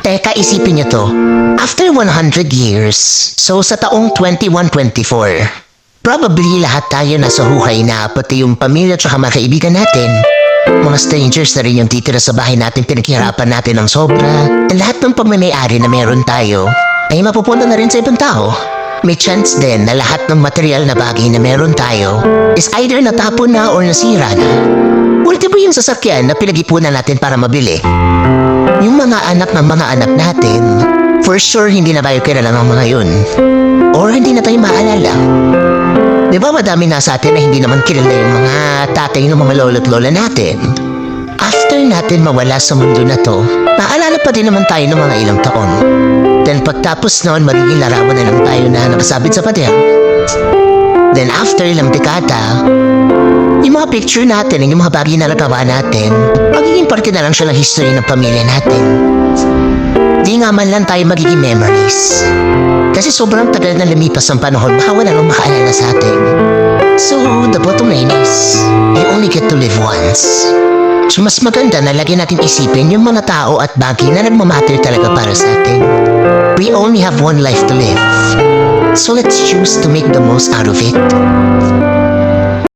Teka, isipin niyo to. After 100 years, so sa taong 2124, probably lahat tayo nasa huhay na, pati yung pamilya at mga kaibigan natin. Mga strangers na rin yung titira sa bahay natin, pinaghirapan natin ng sobra. Lahat ng pagmamayari na meron tayo ay mapupunta na rin sa ibang tao. May chance din na lahat ng material na bagay na meron tayo is either natapon na or nasira na. Ultimo yung sasakyan na pinag-ipunan natin para mabili. Yung mga anak ng mga anak natin, for sure hindi na tayo kilala ng mga yun. Or hindi na tayo maalala. Di ba madami na sa atin na hindi naman kilala yung mga tatay ng mga lolo't lola natin? After natin mawala sa mundo na to, maalala pa din naman tayo ng mga ilang taon. Then pagtapos noon, magiging larawan na lang tayo na nakasabit sa pader. Then after ilang dekada, yung mga picture natin, yung mga bagay na nagawa natin, magiging parte na lang siya ng history ng pamilya natin. Di nga man lang tayo magiging memories. Kasi sobrang tagal na lumipas ang panahon, baka wala nang makaalala sa atin. So, the bottom line is, you only get to live once. So, mas maganda na lagi natin isipin yung mga tao at bagay na nagmamatter talaga para sa atin. We only have one life to live. So, let's choose to make the most out of it.